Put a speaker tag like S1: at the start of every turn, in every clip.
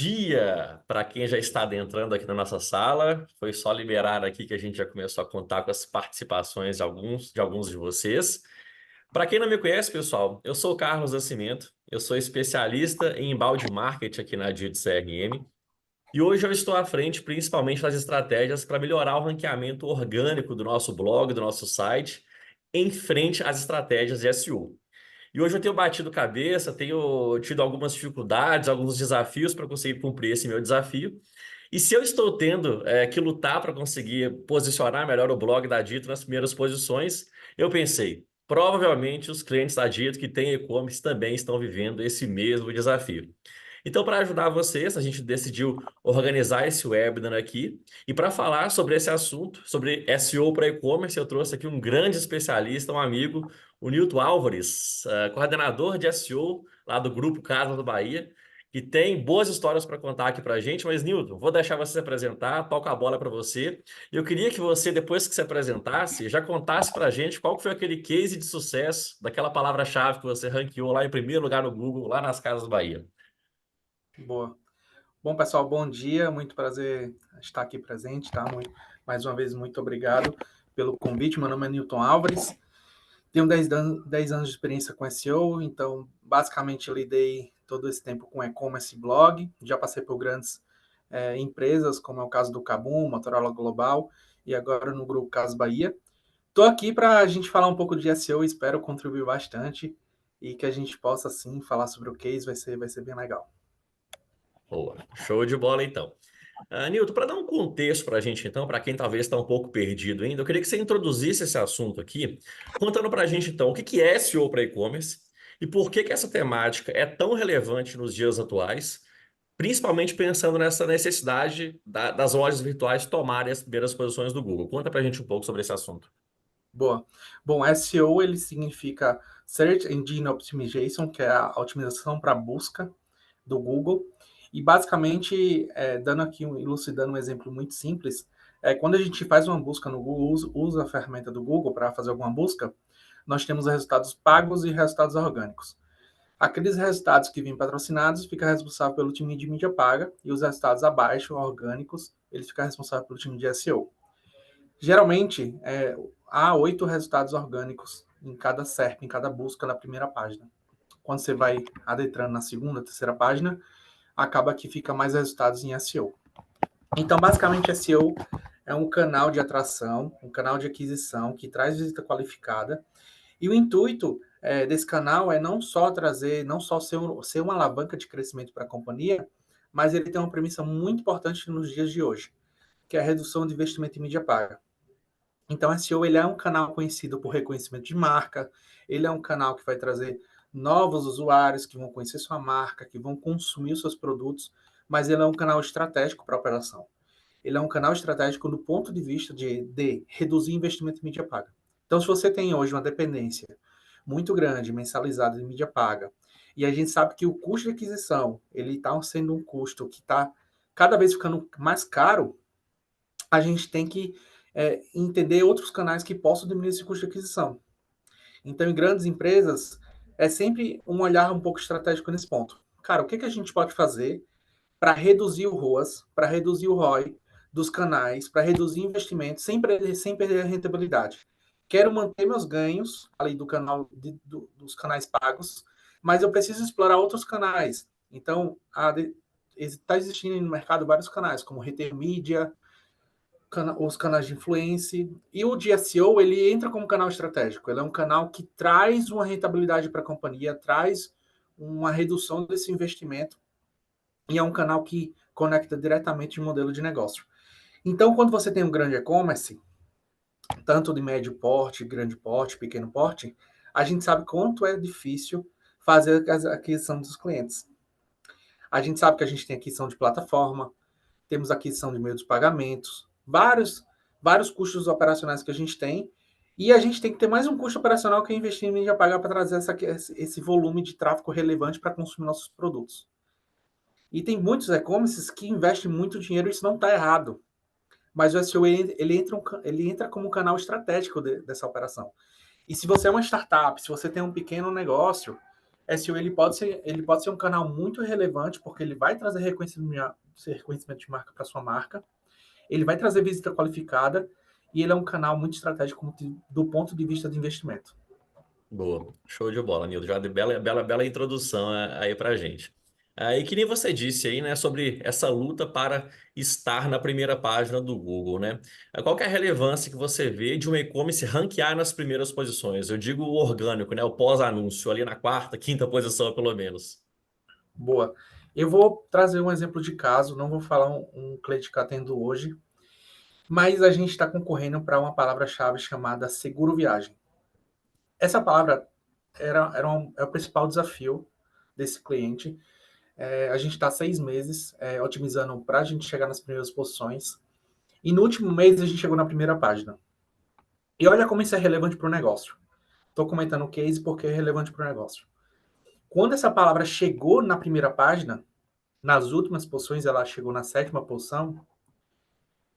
S1: Dia para quem já está adentrando aqui na nossa sala. Foi só liberar aqui que a gente já começou a contar com as participações de alguns de vocês. Para quem não me conhece, pessoal, eu sou o Carlos Nascimento, eu sou especialista em embalde marketing aqui na Dito CRM. E hoje eu estou à frente principalmente das estratégias para melhorar o ranqueamento orgânico do nosso blog, do nosso site, em frente às estratégias de SEO. E hoje eu tenho batido cabeça, tenho tido algumas dificuldades, alguns desafios para conseguir cumprir esse meu desafio. E se eu estou tendo que lutar para conseguir posicionar melhor o blog da Dito nas primeiras posições, eu pensei, provavelmente os clientes da Dito que têm e-commerce também estão vivendo esse mesmo desafio. Então, para ajudar vocês, a gente decidiu organizar esse webinar aqui. E para falar sobre esse assunto, sobre SEO para e-commerce, eu trouxe aqui um grande especialista, um amigo, o Nilton Álvares, coordenador de SEO lá do Grupo Casa do Bahia, que tem boas histórias para contar aqui para a gente. Mas, Nilton, vou deixar você se apresentar, toca a bola para você. E eu queria que você, depois que se apresentasse, já contasse para a gente qual que foi aquele case de sucesso daquela palavra-chave que você ranqueou lá em primeiro lugar no Google, lá nas Casas Bahia.
S2: Boa. Bom, pessoal, bom dia. Muito prazer estar aqui presente, tá? Mais uma vez, muito obrigado pelo convite. Meu nome é Nilton Álvares. Tenho 10 anos de experiência com SEO, então, basicamente, eu lidei todo esse tempo com e-commerce e blog. Já passei por grandes empresas, como é o caso do Kabum, Motorola Global, e agora no Grupo Casas Bahia. Estou aqui para a gente falar um pouco de SEO, espero contribuir bastante e que a gente possa, sim, falar sobre o case, vai ser bem legal.
S1: Boa, show de bola então. Nilton, para dar um contexto para a gente então, para quem talvez está um pouco perdido ainda, eu queria que você introduzisse esse assunto aqui, contando para a gente então o que que é SEO para e-commerce e por que que essa temática é tão relevante nos dias atuais, principalmente pensando nessa necessidade das lojas virtuais tomarem as primeiras posições do Google. Conta para a gente um pouco sobre esse assunto.
S2: Boa. Bom, SEO ele significa Search Engine Optimization, que é a otimização para busca do Google. E basicamente, dando aqui, elucidando um exemplo muito simples, quando a gente faz uma busca no Google, usa a ferramenta do Google para fazer alguma busca, nós temos resultados pagos e resultados orgânicos. Aqueles resultados que vêm patrocinados fica responsável pelo time de mídia paga e os resultados abaixo, orgânicos, ele fica responsável pelo time de SEO. Geralmente, há 8 resultados orgânicos em cada SERP, em cada busca na primeira página. Quando você vai adentrando na segunda, terceira página, acaba que fica mais resultados em SEO. Então, basicamente, SEO é um canal de atração, um canal de aquisição que traz visita qualificada. E o intuito desse canal é não só trazer, não só ser uma alavanca de crescimento para a companhia, mas ele tem uma premissa muito importante nos dias de hoje, que é a redução de investimento em mídia paga. Então, SEO ele é um canal conhecido por reconhecimento de marca, ele é um canal que vai trazer novos usuários que vão conhecer sua marca, que vão consumir os seus produtos, mas ele é um canal estratégico para a operação. Ele é um canal estratégico do ponto de vista de reduzir investimento em mídia paga. Então, se você tem hoje uma dependência muito grande, mensalizada de mídia paga, e a gente sabe que o custo de aquisição ele está sendo um custo que está cada vez ficando mais caro, a gente tem que entender outros canais que possam diminuir esse custo de aquisição. Então, em grandes empresas, é sempre um olhar um pouco estratégico nesse ponto. Cara, o que, que a gente pode fazer para reduzir o ROAS, para reduzir o ROI dos canais, para reduzir investimentos sem perder a rentabilidade? Quero manter meus ganhos ali do canal dos canais pagos, mas eu preciso explorar outros canais. Então, está existindo no mercado vários canais, como Retail Media, os canais de influência. E o de SEO, ele entra como canal estratégico. Ele é um canal que traz uma rentabilidade para a companhia, traz uma redução desse investimento e é um canal que conecta diretamente o modelo de negócio. Então, quando você tem um grande e-commerce, tanto de médio porte, grande porte, pequeno porte, a gente sabe quanto é difícil fazer a aquisição dos clientes. A gente sabe que a gente tem aquisição de plataforma, temos aquisição de meio dos pagamentos, vários custos operacionais que a gente tem, e a gente tem que ter mais um custo operacional que é investir em mídia paga para trazer esse volume de tráfego relevante para consumir nossos produtos. E tem muitos e-commerces que investem muito dinheiro e isso não está errado. Mas o SEO ele entra como um canal estratégico dessa operação. E se você é uma startup, se você tem um pequeno negócio, SEO ele pode ser um canal muito relevante, porque ele vai trazer reconhecimento de marca para sua marca, ele vai trazer visita qualificada, e ele é um canal muito estratégico do ponto de vista de investimento.
S1: Boa, show de bola, Nildo. Já deu bela introdução aí pra gente. E que nem você disse aí, né, sobre essa luta para estar na primeira página do Google, né? Qual que é a relevância que você vê de um e-commerce ranquear nas primeiras posições? Eu digo o orgânico, né, o pós-anúncio, ali na quarta, quinta posição, pelo menos.
S2: Boa. Eu vou trazer um exemplo de caso, não vou falar um cliente que eu atendo hoje, mas a gente está concorrendo para uma palavra-chave chamada seguro viagem. Essa palavra é o principal desafio desse cliente. A gente está 6 meses otimizando para a gente chegar nas primeiras posições. E no último mês a gente chegou na primeira página. E olha como isso é relevante para o negócio. Estou comentando o case porque é relevante para o negócio. Quando essa palavra chegou na primeira página, nas últimas posições, ela chegou na 7ª posição,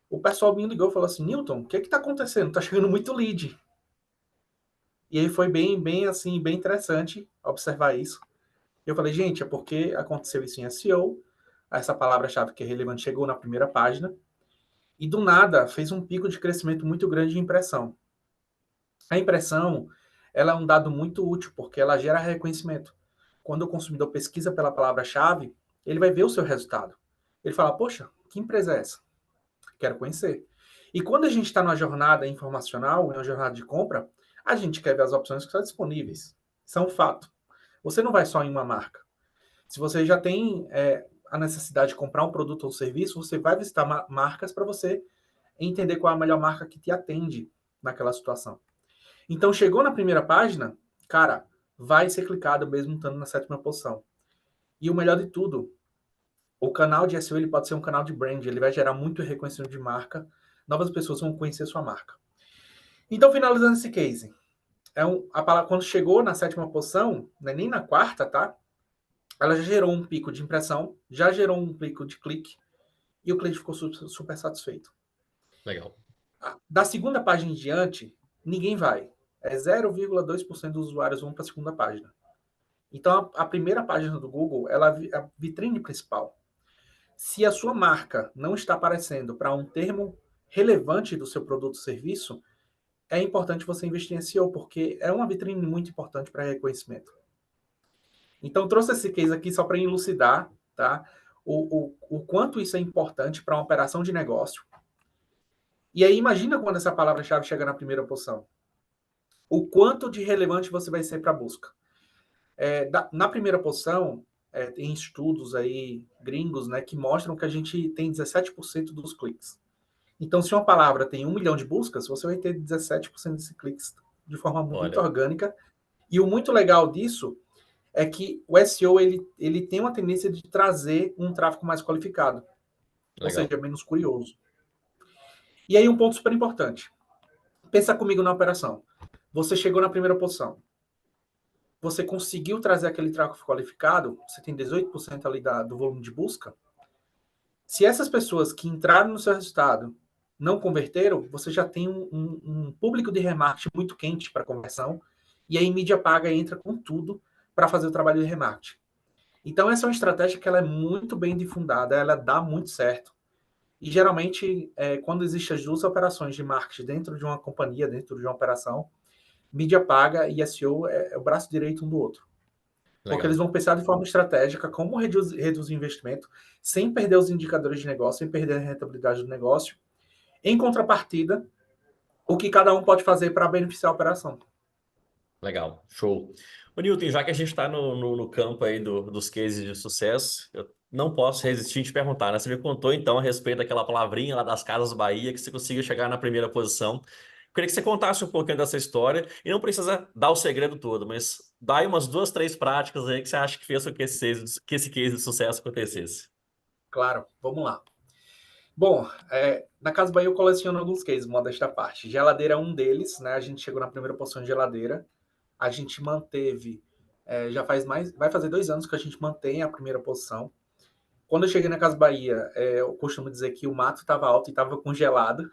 S2: o pessoal me ligou e falou assim, Newton, o que está acontecendo? Está chegando muito lead. E aí foi bem assim, bem interessante observar isso. Eu falei, gente, é porque aconteceu isso em SEO, essa palavra-chave que é relevante chegou na primeira página, e do nada fez um pico de crescimento muito grande de impressão. A impressão, ela é um dado muito útil, porque ela gera reconhecimento. Quando o consumidor pesquisa pela palavra-chave, ele vai ver o seu resultado. Ele fala, poxa, que empresa é essa? Quero conhecer. E quando a gente está numa jornada informacional, em uma jornada de compra, a gente quer ver as opções que estão disponíveis. Isso é um fato. Você não vai só em uma marca. Se você já tem a necessidade de comprar um produto ou serviço, você vai visitar marcas para você entender qual é a melhor marca que te atende naquela situação. Então, chegou na primeira página, cara, vai ser clicado mesmo estando na 7ª posição. E o melhor de tudo, o canal de SEO ele pode ser um canal de brand, ele vai gerar muito reconhecimento de marca, novas pessoas vão conhecer sua marca. Então, finalizando esse case, a palavra, quando chegou na 7ª posição, né, nem na quarta, tá? Ela já gerou um pico de impressão, já gerou um pico de clique, e o cliente ficou super satisfeito.
S1: Legal.
S2: Da segunda página em diante, ninguém vai. 0,2% dos usuários vão para a segunda página. Então, a primeira página do Google ela é a vitrine principal. Se a sua marca não está aparecendo para um termo relevante do seu produto ou serviço, é importante você investir em SEO, porque é uma vitrine muito importante para reconhecimento. Então, trouxe esse case aqui só para elucidar, tá? O quanto isso é importante para uma operação de negócio. E aí, imagina quando essa palavra-chave chega na primeira posição. O quanto de relevante você vai ser para a busca. Na primeira posição, tem estudos aí gringos, né, que mostram que a gente tem 17% dos cliques. Então, se uma palavra tem 1 milhão de buscas, você vai ter 17% desses cliques de forma muito
S1: Olha,
S2: orgânica. E o muito legal disso é que o SEO ele tem uma tendência de trazer um tráfego mais qualificado, ou
S1: legal.
S2: seja, menos curioso. E aí um ponto super importante. Pensa comigo na operação. Você chegou na primeira posição. Você conseguiu trazer aquele tráfego qualificado, você tem 18% ali do volume de busca. Se essas pessoas que entraram no seu resultado não converteram, você já tem um público de remarketing muito quente para conversão, e aí mídia paga entra com tudo para fazer o trabalho de remarketing. Então essa é uma estratégia que ela é muito bem difundada, ela dá muito certo. E geralmente, quando existem as duas operações de marketing dentro de uma companhia, dentro de uma operação, mídia paga e SEO é o braço direito um do outro. Porque eles
S1: Legal.
S2: vão pensar de forma estratégica como reduzir o investimento sem perder os indicadores de negócio, sem perder a rentabilidade do negócio. Em contrapartida, o que cada um pode fazer para beneficiar a operação.
S1: Legal, show. Ô, Newton, já que a gente está no campo aí dos cases de sucesso, eu não posso resistir em te perguntar, né? Você me contou então a respeito daquela palavrinha lá das Casas Bahia, que você conseguiu chegar na primeira posição. Eu queria que você contasse um pouquinho dessa história, e não precisa dar o segredo todo, mas dá aí umas 2, 3 práticas aí que você acha que fez com que esse case de sucesso acontecesse.
S2: Claro, vamos lá. Bom, na Casa Bahia eu coleciono alguns cases, modesta parte. Geladeira é um deles, né? A gente chegou na primeira posição de geladeira. A gente manteve, vai fazer 2 anos que a gente mantém a primeira posição. Quando eu cheguei na Casa Bahia, eu costumo dizer que o mato estava alto e estava congelado.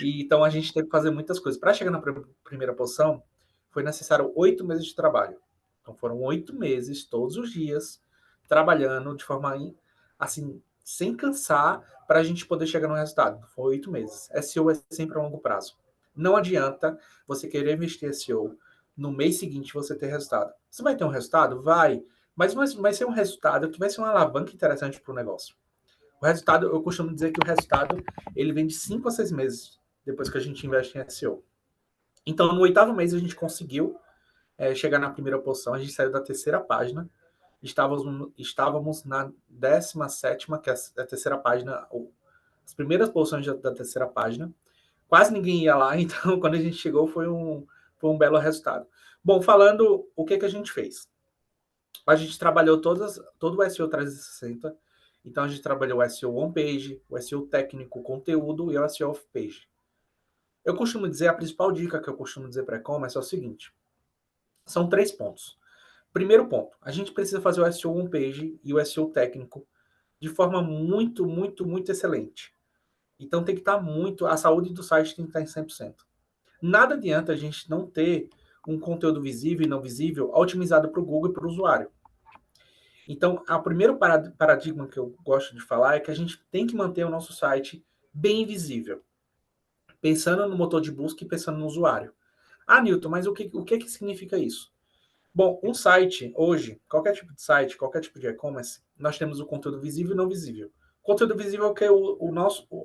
S2: E então a gente teve que fazer muitas coisas. Para chegar na primeira posição, foi necessário 8 meses de trabalho. Então foram 8 meses, todos os dias, trabalhando de forma assim, sem cansar, para a gente poder chegar no resultado. Foi 8 meses. SEO é sempre a longo prazo. Não adianta você querer investir em SEO no mês seguinte você ter resultado. Você vai ter um resultado? Vai. Mas vai ser um resultado que vai ser uma alavanca interessante para o negócio. O resultado, eu costumo dizer que o resultado ele vem de 5 a 6 meses depois que a gente investe em SEO. Então, no 8º mês, a gente conseguiu chegar na primeira posição. A gente saiu da terceira página. Estávamos na 17ª, que é a terceira página, as primeiras posições da terceira página. Quase ninguém ia lá, então quando a gente chegou foi um belo resultado. Bom, falando o que a gente fez. A gente trabalhou todo o SEO 360. Então a gente trabalhou o SEO on-page, o SEO técnico, conteúdo e o SEO off-page. Eu costumo dizer, a principal dica que eu costumo dizer para e-commerce é o seguinte: são 3 pontos. Primeiro ponto, a gente precisa fazer o SEO on-page e o SEO técnico de forma muito, muito, muito excelente. Então tem que estar muito, a saúde do site tem que estar em 100%. Nada adianta a gente não ter um conteúdo visível e não visível otimizado para o Google e para o usuário. Então, o primeiro paradigma que eu gosto de falar é que a gente tem que manter o nosso site bem visível, pensando no motor de busca e pensando no usuário. Ah, Newton, mas o que significa isso? Bom, um site, hoje, qualquer tipo de site, qualquer tipo de e-commerce, nós temos o conteúdo visível e não visível. O conteúdo visível é o que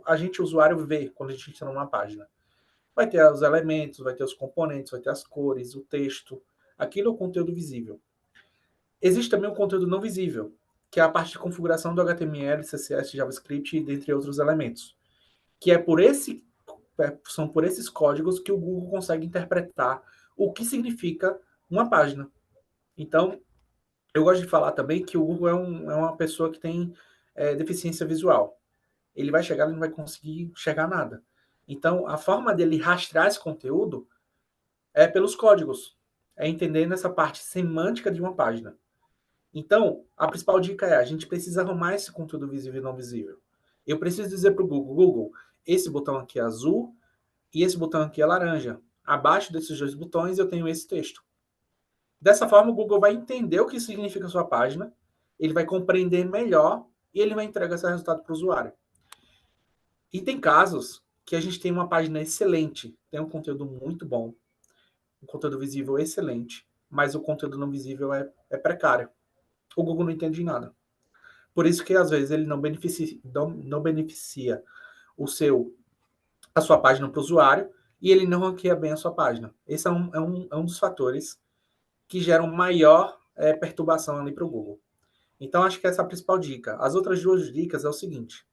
S2: a gente, usuário, vê quando a gente entra numa página. Vai ter os elementos, vai ter os componentes, vai ter as cores, o texto. Aquilo é o conteúdo visível. Existe também o conteúdo não visível, que é a parte de configuração do HTML, CSS, JavaScript, dentre outros elementos. Que são por esses códigos que o Google consegue interpretar o que significa uma página. Então, eu gosto de falar também que o Google é uma pessoa que tem deficiência visual. Ele vai chegar e não vai conseguir chegar nada. Então, a forma dele rastrear esse conteúdo é pelos códigos. É entendendo essa parte semântica de uma página. Então, a principal dica é, a gente precisa arrumar esse conteúdo visível e não visível. Eu preciso dizer para o Google, esse botão aqui é azul e esse botão aqui é laranja. Abaixo desses 2 botões eu tenho esse texto. Dessa forma, o Google vai entender o que significa a sua página, ele vai compreender melhor e ele vai entregar esse resultado para o usuário. E tem casos que a gente tem uma página excelente, tem um conteúdo muito bom, um conteúdo visível excelente, mas o conteúdo não visível é precário. O Google não entende de nada. Por isso que às vezes ele não beneficia a sua página para o usuário e ele não ranqueia bem a sua página. Esse é um dos fatores que geram maior perturbação ali para o Google. Então, acho que essa é a principal dica. As outras 2 dicas é o seguinte.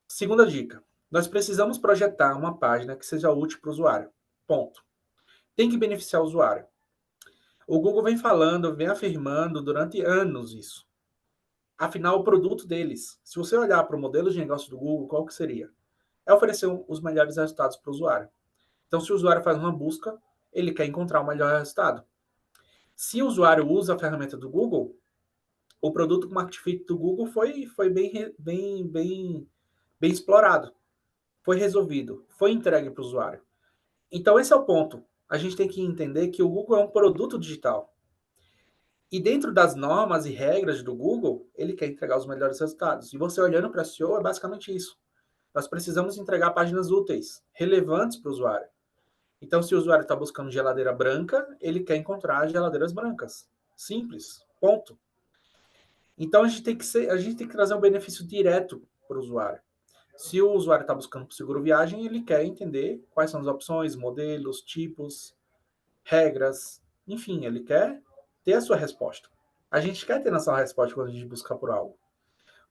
S2: Segunda dica. Nós precisamos projetar uma página que seja útil para o usuário. Ponto. Tem que beneficiar o usuário. O Google vem falando, vem afirmando durante anos isso. Afinal, o produto deles, se você olhar para o modelo de negócio do Google, qual que seria? É oferecer os melhores resultados para o usuário. Então, se o usuário faz uma busca, ele quer encontrar o melhor resultado. Se o usuário usa a ferramenta do Google, o produto Market Fit do Google foi bem explorado, foi resolvido, foi entregue para o usuário. Então, esse é o ponto. A gente tem que entender que o Google é um produto digital. E dentro das normas e regras do Google, ele quer entregar os melhores resultados. E você olhando para a SEO é basicamente isso. Nós precisamos entregar páginas úteis, relevantes para o usuário. Então, se o usuário está buscando geladeira branca, ele quer encontrar geladeiras brancas. Simples. Ponto. Então, a gente tem que trazer um benefício direto para o usuário. Se o usuário está buscando por seguro viagem, ele quer entender quais são as opções, modelos, tipos, regras, enfim, ele quer ter a sua resposta. A gente quer ter a nossa resposta quando a gente busca por algo.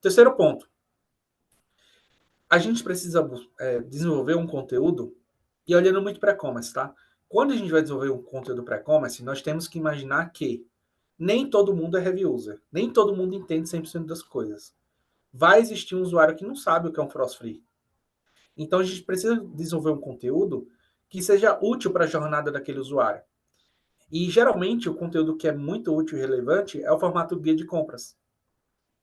S2: Terceiro ponto, a gente precisa desenvolver um conteúdo e olhando muito para e-commerce, tá? Quando a gente vai desenvolver um conteúdo para e-commerce, nós temos que imaginar que nem todo mundo é heavy user, nem todo mundo entende 100% das coisas. Vai existir um usuário que não sabe o que é um frost free. Então a gente precisa desenvolver um conteúdo que seja útil para a jornada daquele usuário. E geralmente o conteúdo que é muito útil e relevante é o formato guia de compras.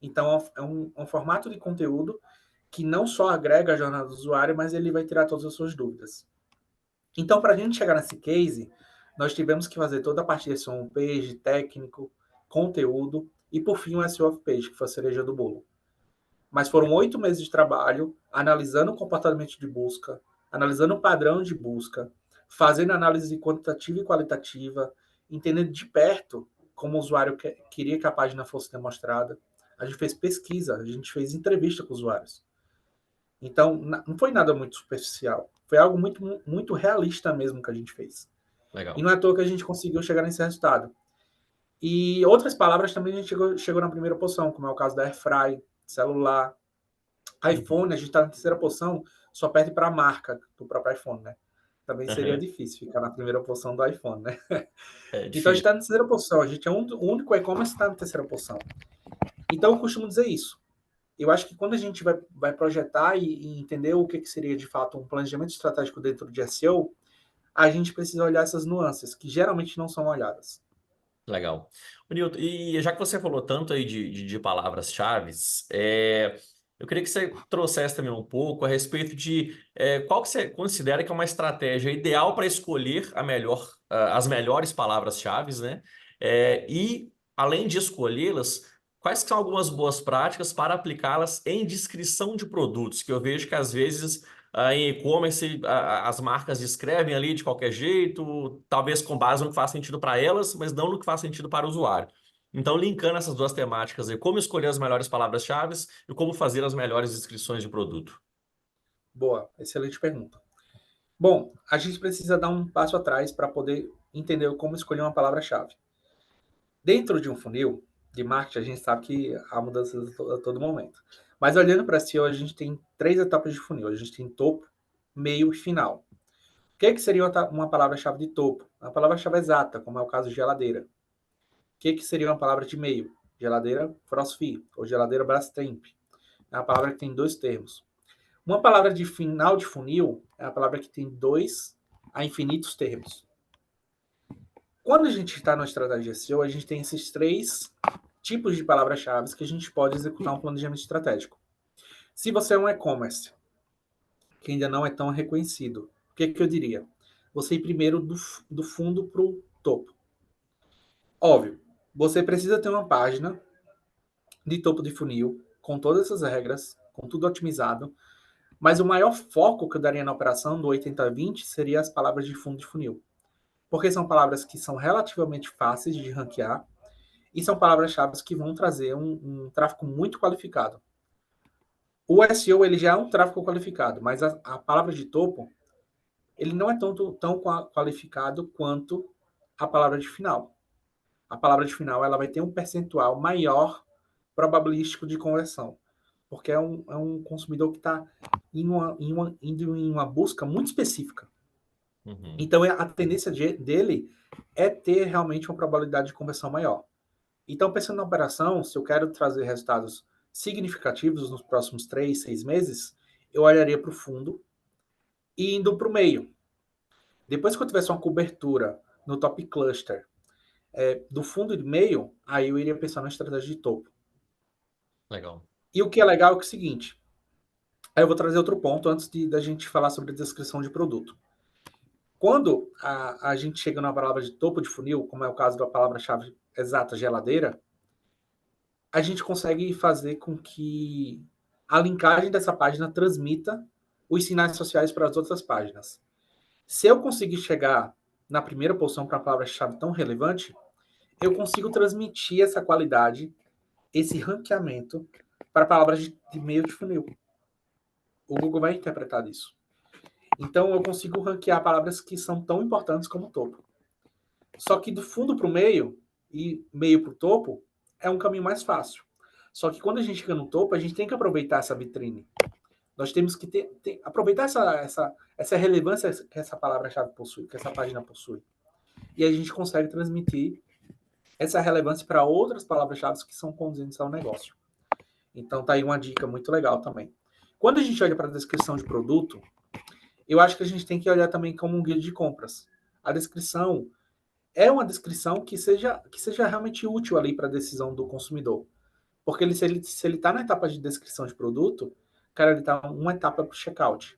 S2: Então é um formato de conteúdo que não só agrega a jornada do usuário, mas ele vai tirar todas as suas dúvidas. Então, para a gente chegar nesse case, nós tivemos que fazer toda a parte de SEO page, técnico, conteúdo e, por fim, o SEO off-page, que foi a cereja do bolo. Mas foram 8 meses de trabalho, analisando o comportamento de busca, analisando o padrão de busca, fazendo análise quantitativa e qualitativa, entendendo de perto como o usuário queria que a página fosse demonstrada. A gente fez pesquisa, a gente fez entrevista com usuários. Então, não foi nada muito superficial. Foi algo muito, muito realista mesmo que a gente fez. E
S1: Legal.
S2: não é à toa que a gente conseguiu chegar nesse resultado. E outras palavras também a gente chegou na primeira posição, como é o caso da Airfry, celular,
S1: Uhum.
S2: iPhone, a gente está na terceira posição, só perde para a marca do próprio iPhone, né? Também seria
S1: Aham.
S2: difícil ficar na primeira posição do iPhone, né?
S1: É
S2: Então a gente
S1: difícil.
S2: está na terceira posição, a gente é o único e-commerce que está na terceira posição. Então eu costumo dizer isso. Eu acho que quando a gente vai projetar e entender o que seria de fato um planejamento estratégico dentro de SEO, a gente precisa olhar essas nuances, que geralmente não são olhadas.
S1: Legal. Ô, Nilton, e já que você falou tanto aí de palavras-chave, eu queria que você trouxesse também um pouco a respeito de qual que você considera que é uma estratégia ideal para escolher as melhores palavras-chave, né? E, além de escolhê-las, quais que são algumas boas práticas para aplicá-las em descrição de produtos, que eu vejo que às vezes em e-commerce, as marcas escrevem ali de qualquer jeito, talvez com base no que faz sentido para elas, mas não no que faz sentido para o usuário. Então, linkando essas duas temáticas aí, como escolher as melhores palavras-chave e como fazer as melhores descrições de produto.
S2: Boa, excelente pergunta. Bom, a gente precisa dar um passo atrás para poder entender como escolher uma palavra-chave. Dentro de um funil de marketing, a gente sabe que há mudanças a todo momento. Mas olhando para SEO, a gente tem 3 etapas de funil. A gente tem topo, meio e final. O que seria uma palavra-chave de topo? Uma palavra-chave exata, como é o caso de geladeira. O que seria uma palavra de meio? Geladeira Frostfee ou geladeira Brastemp. É uma palavra que tem 2 termos. Uma palavra de final de funil é a palavra que tem 2 a infinitos termos. Quando a gente está na estratégia SEO, a gente tem esses 3 tipos de palavras-chave que a gente pode executar um planejamento estratégico. Se você é um e-commerce que ainda não é tão reconhecido, o que eu diria? Você ir primeiro do fundo para o topo. Óbvio, você precisa ter uma página de topo de funil, com todas essas regras, com tudo otimizado, mas o maior foco que eu daria na operação do 80-20 seria as palavras de fundo de funil. Porque são palavras que são relativamente fáceis de ranquear e são palavras-chave que vão trazer um tráfego muito qualificado. O SEO ele já é um tráfego qualificado, mas a palavra de topo ele não é tão qualificado quanto a palavra de final. A palavra de final ela vai ter um percentual maior probabilístico de conversão, porque é um consumidor que está indo em uma busca muito específica.
S1: Uhum.
S2: Então, a tendência dele é ter realmente uma probabilidade de conversão maior. Então, pensando na operação, se eu quero trazer resultados significativos nos próximos 3, 6 meses, eu olharia para o fundo e indo para o meio. Depois que eu tivesse uma cobertura no top cluster do fundo e do meio, aí eu iria pensar na estratégia de topo.
S1: Legal.
S2: E o que é legal é, o seguinte, aí eu vou trazer outro ponto antes da gente falar sobre a descrição de produto. Quando a gente chega numa palavra de topo de funil, como é o caso da palavra-chave exata geladeira, a gente consegue fazer com que a linkagem dessa página transmita os sinais sociais para as outras páginas. Se eu conseguir chegar na primeira posição para uma palavra-chave tão relevante, eu consigo transmitir essa qualidade, esse ranqueamento para palavras de meio de funil. O Google vai interpretar isso. Então eu consigo ranquear palavras que são tão importantes como o topo. Só que do fundo para o meio e meio para o topo é um caminho mais fácil. Só que quando a gente chega no topo, a gente tem que aproveitar essa vitrine. Nós temos que aproveitar essa relevância que essa palavra-chave possui, que essa página possui. E a gente consegue transmitir essa relevância para outras palavras-chave que são condizentes ao negócio. Então tá aí uma dica muito legal também. Quando a gente olha para a descrição de produto, eu acho que a gente tem que olhar também como um guia de compras. A descrição é uma descrição que seja realmente útil ali para a decisão do consumidor. Porque se ele está na etapa de descrição de produto, cara, ele está uma etapa para o checkout.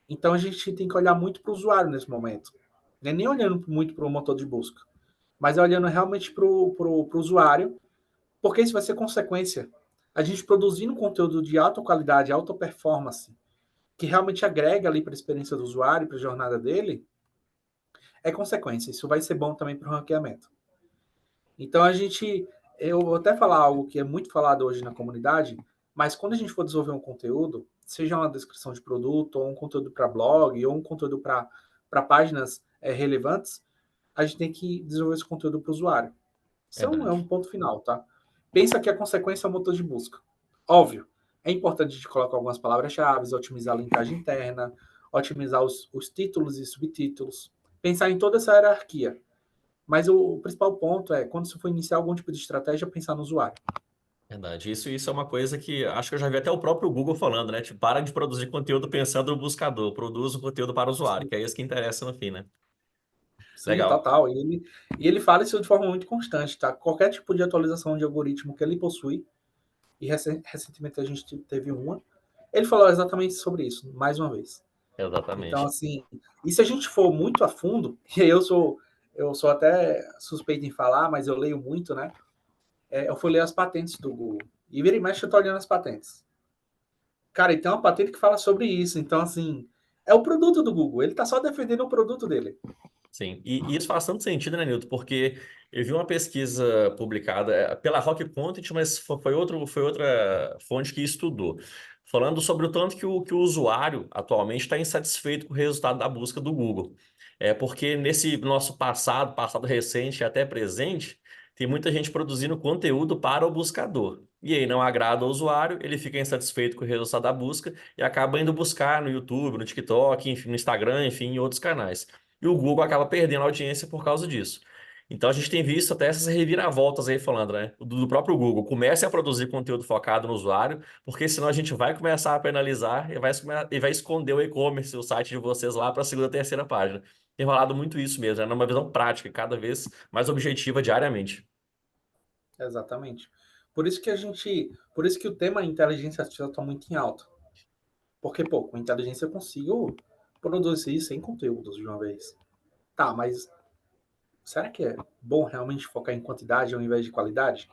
S2: Então a gente tem que olhar muito para o usuário nesse momento. Não é nem olhando muito para o motor de busca, mas é olhando realmente para o usuário, porque isso vai ser consequência. A gente produzindo conteúdo de alta qualidade, alta performance, que realmente agrega ali para a experiência do usuário, para a jornada dele, é consequência. Isso vai ser bom também para o ranqueamento. Então eu vou até falar algo que é muito falado hoje na comunidade, mas quando a gente for desenvolver um conteúdo, seja uma descrição de produto, ou um conteúdo para blog, ou um conteúdo para páginas relevantes, a gente tem que desenvolver esse conteúdo para o usuário. Isso é um
S1: Verdade.
S2: ponto final, tá? Pensa que a consequência é o motor de busca. Óbvio, é importante a gente colocar algumas palavras-chave, otimizar a linkagem interna, otimizar os títulos e subtítulos, pensar em toda essa hierarquia. Mas o principal ponto é, quando você for iniciar algum tipo de estratégia, pensar no usuário.
S1: Verdade. Isso é uma coisa que acho que eu já vi até o próprio Google falando, né? Tipo, para de produzir conteúdo pensando no buscador, produz o conteúdo para o usuário,
S2: Sim,
S1: que é isso que interessa no fim, né?
S2: sim,
S1: Legal.
S2: total. E ele fala isso de forma muito constante, tá? Qualquer tipo de atualização de algoritmo que ele possui, e recentemente a gente teve uma, ele falou exatamente sobre isso, mais uma vez. Então,
S1: Exatamente.
S2: assim, e se a gente for muito a fundo, e aí eu sou até suspeito em falar, mas eu leio muito, né? Eu fui ler as patentes do Google. E vira e mexe eu tô olhando as patentes. Cara, e tem uma patente que fala sobre isso. Então, assim, é o produto do Google. Ele tá só defendendo o produto dele.
S1: Sim, e isso faz tanto sentido, né, Nilton? Porque eu vi uma pesquisa publicada pela Rock Content, mas foi outra fonte que estudou, falando sobre o tanto que o usuário atualmente está insatisfeito com o resultado da busca do Google. É porque nesse nosso passado recente e até presente, tem muita gente produzindo conteúdo para o buscador. E aí não agrada ao usuário, ele fica insatisfeito com o resultado da busca e acaba indo buscar no YouTube, no TikTok, enfim, no Instagram, enfim, em outros canais. E o Google acaba perdendo audiência por causa disso. Então a gente tem visto até essas reviravoltas aí falando, né? Do próprio Google. Comece a produzir conteúdo focado no usuário, porque senão a gente vai começar a penalizar e vai esconder o e-commerce, o site de vocês lá para a segunda, terceira página. Tem rolado muito isso mesmo, né? Numa visão prática, cada vez mais objetiva diariamente.
S2: Exatamente. Por isso que o tema inteligência artificial está muito em alta. Porque, pô, com inteligência eu consigo produzir 100 conteúdos de uma vez. Tá, mas será que é bom realmente focar em quantidade ao invés de qualidade?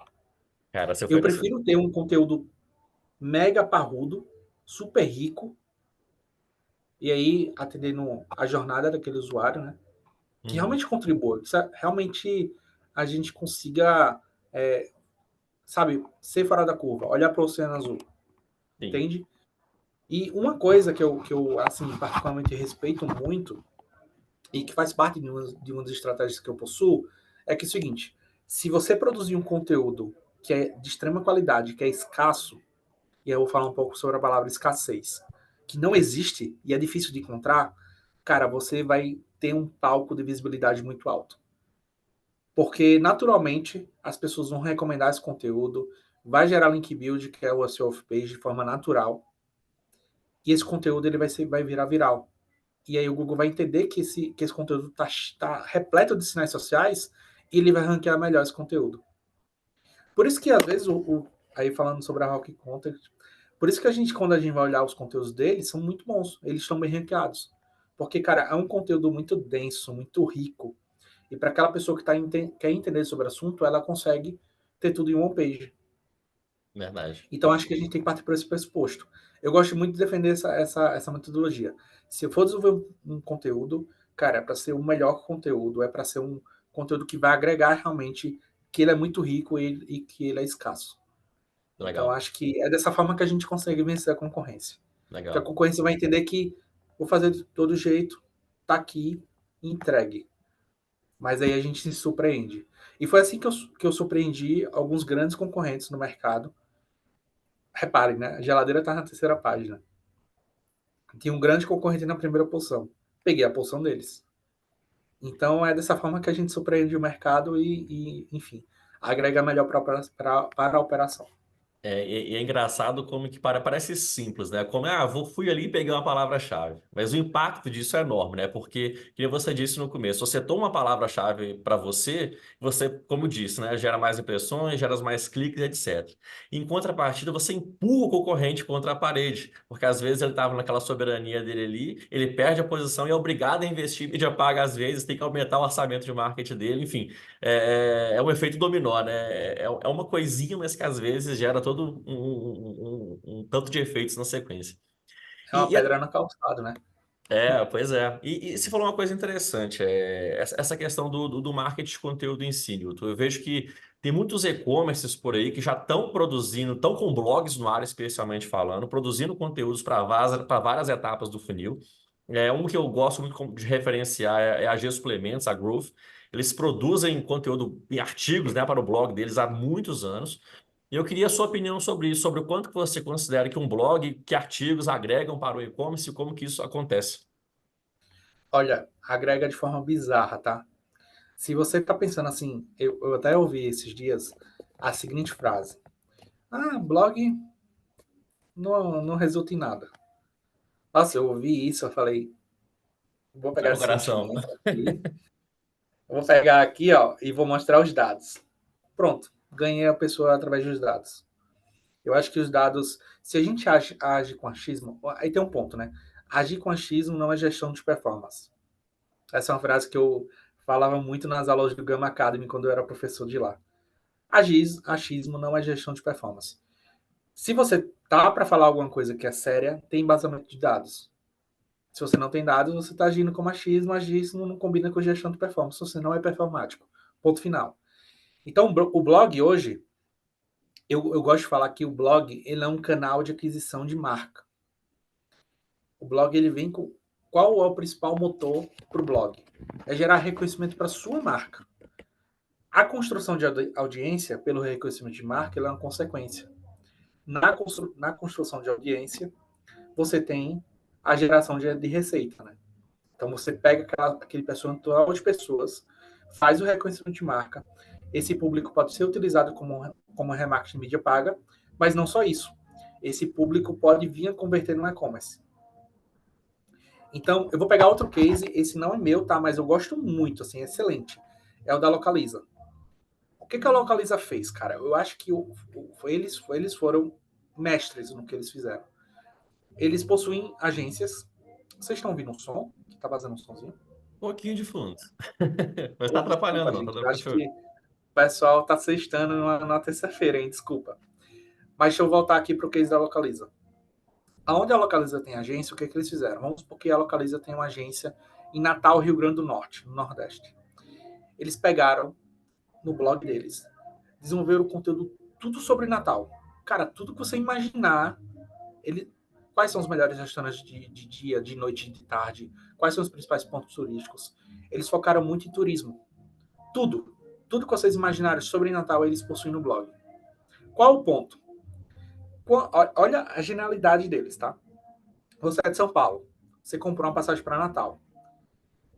S1: Cara, você
S2: Eu
S1: foi nesse.
S2: prefiro ter um conteúdo mega parrudo, super rico, e aí atendendo a jornada daquele usuário, né? Que
S1: Uhum,
S2: realmente contribua, que realmente a gente consiga, é, sabe, ser fora da curva, olhar para o Oceano Azul,
S1: sim.
S2: entende? E uma coisa que eu assim, particularmente respeito muito, e que faz parte de uma das estratégias que eu possuo, é que é o seguinte: se você produzir um conteúdo que é de extrema qualidade, que é escasso, e eu vou falar um pouco sobre a palavra escassez, que não existe e é difícil de encontrar, cara, você vai ter um palco de visibilidade muito alto. Porque, naturalmente, as pessoas vão recomendar esse conteúdo, vai gerar link build, que é o SEO off-page, de forma natural, e esse conteúdo ele vai virar viral. E aí o Google vai entender que esse conteúdo tá repleto de sinais sociais e ele vai ranquear melhor esse conteúdo. Por isso que, às vezes, aí falando sobre a Rock Content, por isso que quando a gente vai olhar os conteúdos deles, são muito bons. Eles estão bem ranqueados. Porque, cara, é um conteúdo muito denso, muito rico. E para aquela pessoa que quer entender sobre o assunto, ela consegue ter tudo em one page.
S1: Verdade.
S2: Então, acho que a gente tem que partir por esse pressuposto. Eu gosto muito de defender essa metodologia. Se eu for desenvolver um conteúdo, cara, é para ser o melhor conteúdo, é para ser um conteúdo que vai agregar realmente que ele é muito rico e que ele é escasso. Então,
S1: Legal.
S2: acho que é dessa forma que a gente consegue vencer a concorrência. Porque a
S1: Legal.
S2: concorrência vai entender que vou fazer de todo jeito, tá aqui, entregue. Mas aí a gente se surpreende. E foi assim que eu surpreendi alguns grandes concorrentes no mercado. Reparem, né? A geladeira tá na terceira página. Tinha um grande concorrente na primeira posição. Peguei a posição deles. Então é dessa forma que a gente surpreende o mercado enfim, agrega melhor para a operação.
S1: E é engraçado como que parece simples, né? Como, fui ali e peguei uma palavra-chave. Mas o impacto disso é enorme, né? Porque, como você disse no começo, você toma uma palavra-chave para você, você, como disse, né? Gera mais impressões, gera mais cliques, etc. Em contrapartida, você empurra o concorrente contra a parede, porque às vezes ele estava naquela soberania dele ali, ele perde a posição e é obrigado a investir, mídia paga às vezes, tem que aumentar o orçamento de marketing dele, enfim. É um efeito dominó, né? É uma coisinha, mas que às vezes gera todo um tanto de efeitos na sequência.
S2: É uma
S1: E, e
S2: pedra no calçado, né?
S1: pois é. E você falou uma coisa interessante, essa questão do marketing de conteúdo em si, Nilton. Eu vejo que tem muitos e-commerces por aí que já estão produzindo, estão com blogs no ar, especialmente falando, produzindo conteúdos para várias etapas do funil. Um que eu gosto muito de referenciar é a G Suplementos, a Growth. Eles produzem conteúdo em artigos, né, para o blog deles há muitos anos. E eu queria a sua opinião sobre isso, sobre o quanto que você considera que um blog, que artigos agregam para o e-commerce e como que isso acontece.
S2: Olha, agrega de forma bizarra, tá? Se você tá pensando assim, eu até ouvi esses dias a seguinte frase: ah, blog não resulta em nada. Nossa, eu ouvi isso, eu falei, vou
S1: Vai
S2: pegar
S1: no
S2: esse
S1: coração.
S2: sentimento aqui, eu vou pegar aqui, ó, e vou mostrar os dados. Pronto, ganhei a pessoa através dos dados. Eu acho que os dados, se a gente age com achismo, aí tem um ponto, né? Agir com achismo não é gestão de performance. Essa é uma frase que eu falava muito nas aulas do Gamma Academy quando eu era professor de lá. Achismo não é gestão de performance. Se você tá para falar alguma coisa que é séria, tem embasamento de dados. Se você não tem dados, você está agindo como achismo. Achismo não combina com gestão de performance. Você não é performático. Ponto final. Então, o blog hoje, eu gosto de falar que o blog ele é um canal de aquisição de marca. O blog ele vem com qual é o principal motor para o blog? É gerar reconhecimento para sua marca. A construção de audiência pelo reconhecimento de marca é uma consequência. Na construção de audiência, você tem a geração de receita. Né? Então você pega aquele percentual de pessoas, faz o reconhecimento de marca. Esse público pode ser utilizado como remarketing mídia paga, mas não só isso. Esse público pode vir a converter no e-commerce. Então, eu vou pegar outro case, esse não é meu, tá? Mas eu gosto muito, assim, excelente. É o da Localiza. O que a Localiza fez, cara? Eu acho que eles foram mestres no que eles fizeram. Eles possuem agências. Vocês estão ouvindo um som? Que tá vazando um somzinho?
S1: Um pouquinho de fundo. Mas tá
S2: Oh,
S1: atrapalhando,
S2: desculpa,
S1: não. Tá
S2: gente.
S1: dando
S2: Eu
S1: pra
S2: acho
S1: te
S2: que
S1: ouvir.
S2: o pessoal tá sextando na terça-feira, hein? Desculpa. Mas deixa eu voltar aqui para o case da Localiza. Aonde a Localiza tem agência, o que, que eles fizeram? Vamos supor que a Localiza tem uma agência em Natal, Rio Grande do Norte, no Nordeste. Eles pegaram no blog deles, desenvolveram conteúdo tudo sobre Natal. Cara, tudo que você imaginar. Ele, quais são os melhores restaurantes de dia, de noite e de tarde? Quais são os principais pontos turísticos? Eles focaram muito em turismo. Tudo. Tudo que vocês imaginarem sobre Natal, eles possuem no blog. Qual o ponto? Olha a genialidade deles, tá? Você é de São Paulo. Você comprou uma passagem para Natal.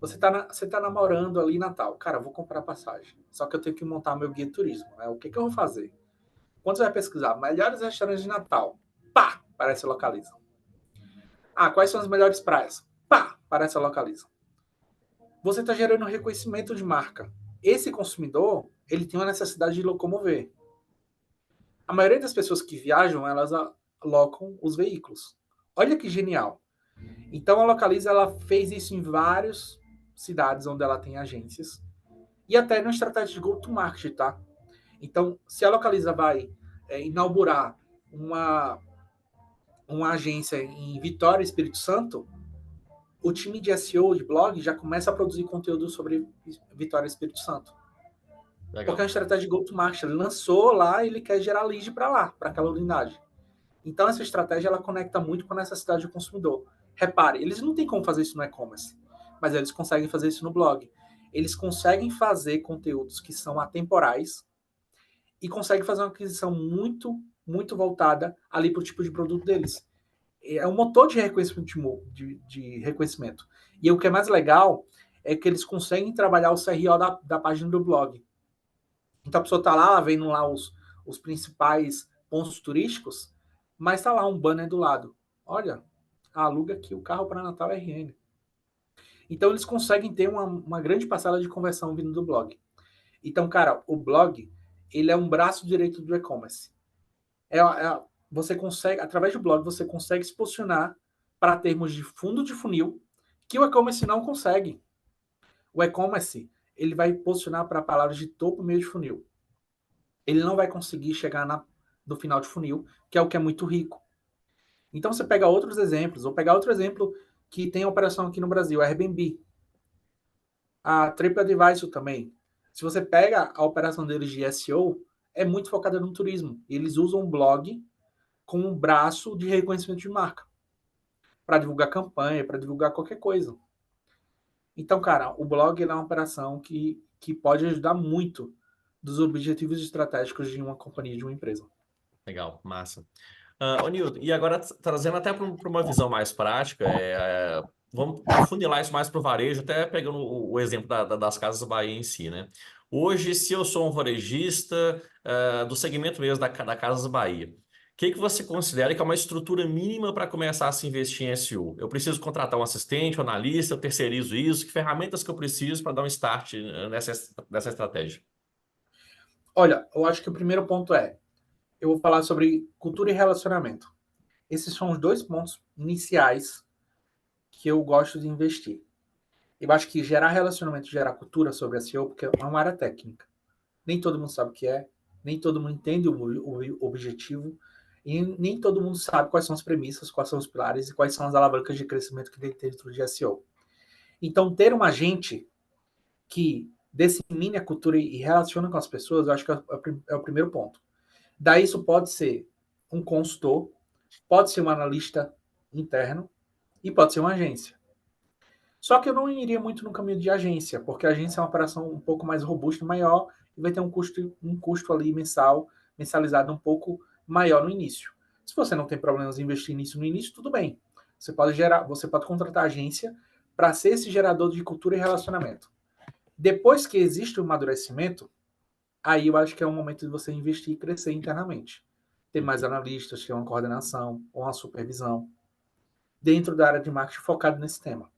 S2: Você tá namorando ali em Natal. Cara, eu vou comprar passagem. Só que eu tenho que montar meu guia de turismo. Né? O que, que eu vou fazer? Quando você vai pesquisar melhores restaurantes de Natal, pá, parece localiza. Ah, quais são as melhores praias? Pá, parece localiza. Você está gerando um reconhecimento de marca. Esse consumidor, ele tem uma necessidade de locomover. A maioria das pessoas que viajam, elas alocam os veículos. Olha que genial. Então a Localiza ela fez isso em várias cidades onde ela tem agências e até na estratégia de go-to-market, tá? Então, se a Localiza vai inaugurar uma agência em Vitória, Espírito Santo, o time de SEO de blog já começa a produzir conteúdo sobre Vitória, Espírito Santo. Porque é uma
S1: Legal.
S2: estratégia de go-to-market. Ele lançou lá e ele quer gerar lead para lá, para aquela unidade. Então, essa estratégia ela conecta muito com a necessidade do consumidor. Repare, eles não têm como fazer isso no e-commerce, mas eles conseguem fazer isso no blog. Eles conseguem fazer conteúdos que são atemporais e conseguem fazer uma aquisição muito, muito voltada ali para o tipo de produto deles. É um motor de reconhecimento, de reconhecimento. E o que é mais legal é que eles conseguem trabalhar o CRO da página do blog. Então a pessoa está lá, vendo lá os principais pontos turísticos, mas está lá um banner do lado. Olha, aluga aqui o carro para Natal RN. Então eles conseguem ter uma grande parcela de conversão vindo do blog. Então, cara, o blog, ele é um braço direito do e-commerce. Você consegue, através do blog, você consegue se posicionar para termos de fundo de funil que o e-commerce não consegue. O e-commerce, ele vai posicionar para palavras de topo meio de funil. Ele não vai conseguir chegar no final de funil, que é o que é muito rico. Então você pega outros exemplos, vou pegar outro exemplo que tem operação aqui no Brasil, a Airbnb. A TripAdvisor também. Se você pega a operação deles de SEO, é muito focada no turismo. Eles usam o blog como um braço de reconhecimento de marca para divulgar campanha, para divulgar qualquer coisa. Então, cara, o blog é uma operação que pode ajudar muito dos objetivos estratégicos de uma companhia, de uma empresa.
S1: Legal, massa. Ô Nilton, e agora trazendo até para uma visão mais prática, vamos afunilar isso mais para o varejo, até pegando o exemplo das Casas Bahia em si, né? Hoje, se eu sou um varejista do segmento mesmo da Casas Bahia, o que você considera que é uma estrutura mínima para começar a se investir em SEO? Eu preciso contratar um assistente, um analista, eu terceirizo isso? Que ferramentas que eu preciso para dar um start nessa estratégia?
S2: Olha, eu acho que o primeiro ponto eu vou falar sobre cultura e relacionamento. Esses são os dois pontos iniciais que eu gosto de investir. Eu acho que gerar relacionamento, gerar cultura sobre SEO, porque é uma área técnica. Nem todo mundo sabe o que é, nem todo mundo entende o objetivo, e nem todo mundo sabe quais são as premissas, quais são os pilares e quais são as alavancas de crescimento que tem dentro de SEO. Então, ter um agente que dissemine a cultura e relaciona com as pessoas, eu acho que é o primeiro ponto. Daí isso pode ser um consultor, pode ser um analista interno e pode ser uma agência. Só que eu não iria muito no caminho de agência, porque a agência é uma operação um pouco mais robusta, maior, e vai ter um custo ali mensalizado um pouco maior no início. Se você não tem problemas em investir nisso no início, tudo bem. Você pode contratar a agência para ser esse gerador de cultura e relacionamento. Depois que existe o amadurecimento, aí eu acho que é o momento de você investir e crescer internamente. Ter mais
S1: Uhum.
S2: analistas, ter uma coordenação ou uma supervisão dentro da área de marketing focado nesse tema.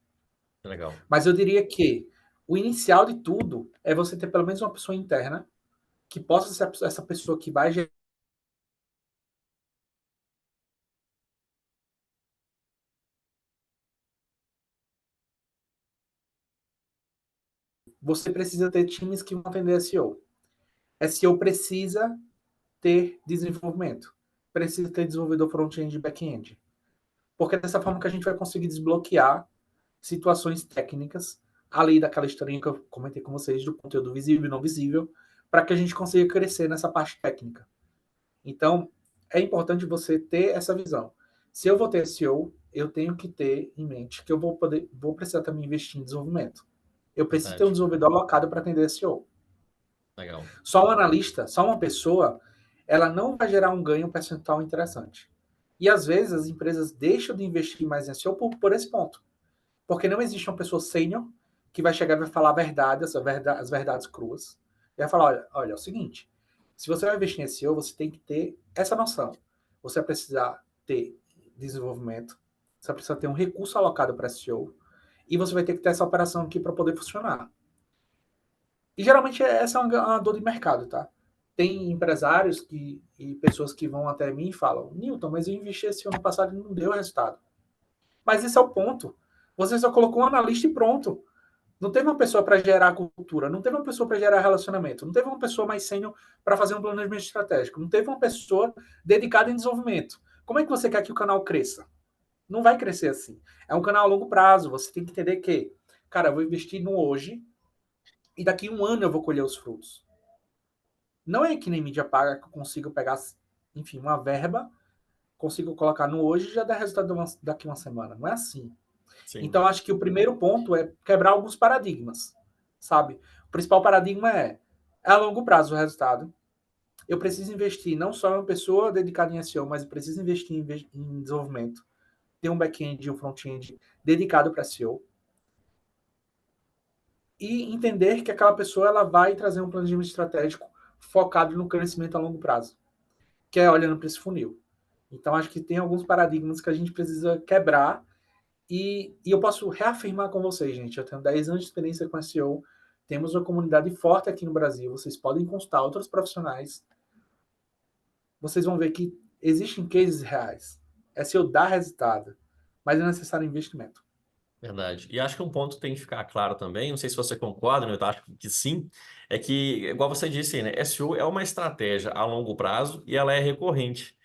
S1: Legal.
S2: Mas eu diria que o inicial de tudo é você ter pelo menos uma pessoa interna que possa ser essa pessoa que vai gerar. Você precisa ter times que vão atender SEO. SEO precisa ter desenvolvimento. Precisa ter desenvolvedor front-end e back-end. Porque é dessa forma que a gente vai conseguir desbloquear situações técnicas, além daquela historinha que eu comentei com vocês, do conteúdo visível e não visível, para que a gente consiga crescer nessa parte técnica. Então, é importante você ter essa visão. Se eu vou ter SEO, eu tenho que ter em mente que eu vou precisar também investir em desenvolvimento. Eu preciso ter um
S1: Verdade.
S2: desenvolvedor alocado para atender SEO.
S1: Legal.
S2: Só um analista, só uma pessoa, ela não vai gerar um ganho percentual interessante. E às vezes as empresas deixam de investir mais em SEO por esse ponto. Porque não existe uma pessoa sênior que vai chegar e vai falar a verdade, as verdades cruas. E vai falar, olha, é o seguinte, se você vai investir em SEO, você tem que ter essa noção. Você vai precisar ter desenvolvimento, você vai precisar ter um recurso alocado para SEO, e você vai ter que ter essa operação aqui para poder funcionar. E geralmente essa é uma dor de mercado, tá? Tem empresários e pessoas que vão até mim e falam, Newton, mas eu investi esse ano passado e não deu resultado. Mas esse é o ponto. Você só colocou um analista e pronto. Não teve uma pessoa para gerar cultura, não teve uma pessoa para gerar relacionamento, não teve uma pessoa mais sênior para fazer um planejamento estratégico, não teve uma pessoa dedicada em desenvolvimento. Como é que você quer que o canal cresça? Não vai crescer assim. É um canal a longo prazo. Você tem que entender que, cara, eu vou investir no hoje e daqui a um ano eu vou colher os frutos. Não é que nem mídia paga que eu consigo pegar, enfim, uma verba, consigo colocar no hoje e já dá resultado daqui a uma semana. Não é assim.
S1: Sim.
S2: Então, acho que o primeiro ponto é quebrar alguns paradigmas, sabe? O principal paradigma é a longo prazo o resultado. Eu preciso investir não só em uma pessoa dedicada em SEO, mas eu preciso investir em desenvolvimento. Ter um back-end e um front-end dedicado para SEO. E entender que aquela pessoa ela vai trazer um planejamento estratégico focado no crescimento a longo prazo. que é olhando para esse funil. Então, acho que tem alguns paradigmas que a gente precisa quebrar. E eu posso reafirmar com vocês, gente, eu tenho 10 anos de experiência com SEO, temos uma comunidade forte aqui no Brasil, vocês podem consultar outros profissionais, vocês vão ver que existem cases reais. SEO dá resultado, mas é necessário investimento.
S1: Verdade. E acho que um ponto que tem que ficar claro também, não sei se você concorda, né, eu acho que sim, é que, igual você disse, né, SEO é uma estratégia a longo prazo e ela é recorrente.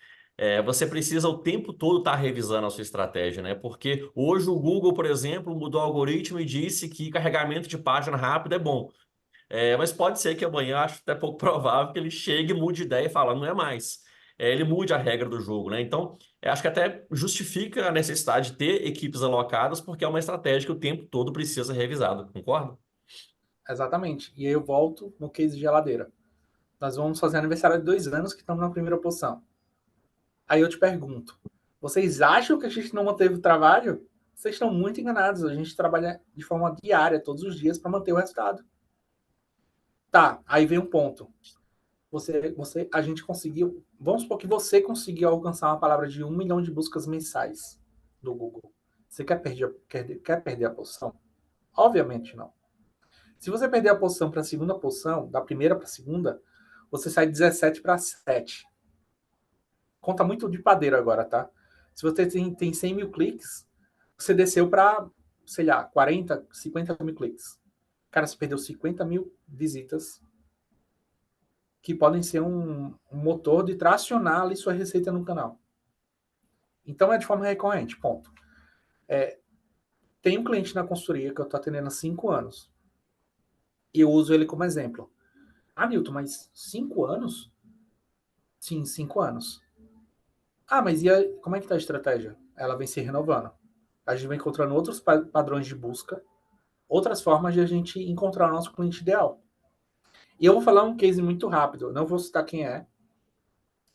S1: Você precisa o tempo todo estar revisando a sua estratégia, né? Porque hoje o Google, por exemplo, mudou o algoritmo e disse que carregamento de página rápido é bom. Mas pode ser que amanhã, acho até pouco provável, que ele chegue, mude de ideia e fala, não é mais. Ele mude a regra do jogo, né? Então, acho que até justifica a necessidade de ter equipes alocadas, porque é uma estratégia que o tempo todo precisa ser revisada, concorda?
S2: Exatamente. E aí eu volto no case de geladeira. Nós vamos fazer aniversário de 2 anos que estamos na primeira posição. Aí eu te pergunto, vocês acham que a gente não manteve o trabalho? Vocês estão muito enganados. A gente trabalha de forma diária, todos os dias, para manter o resultado. Tá, aí vem um ponto. A gente conseguiu. Vamos supor que você conseguiu alcançar uma palavra de 1 milhão de buscas mensais do Google. Você quer perder a posição? Obviamente não. Se você perder a posição para a segunda posição, da primeira para a segunda, você sai 17 para 7. Conta muito de padeiro agora, tá? Se você tem 100 mil cliques, você desceu para, sei lá, 40, 50 mil cliques. Cara, você perdeu 50 mil visitas que podem ser um motor de tracionar ali sua receita no canal. Então é de forma recorrente, ponto. Tem um cliente na consultoria que eu estou atendendo há 5 anos. E eu uso ele como exemplo. Ah, Milton, mas 5 anos? Sim, 5 anos. Ah, mas como é que tá a estratégia? Ela vem se renovando. A gente vai encontrando outros padrões de busca, outras formas de a gente encontrar o nosso cliente ideal. E eu vou falar um case muito rápido, não vou citar quem é,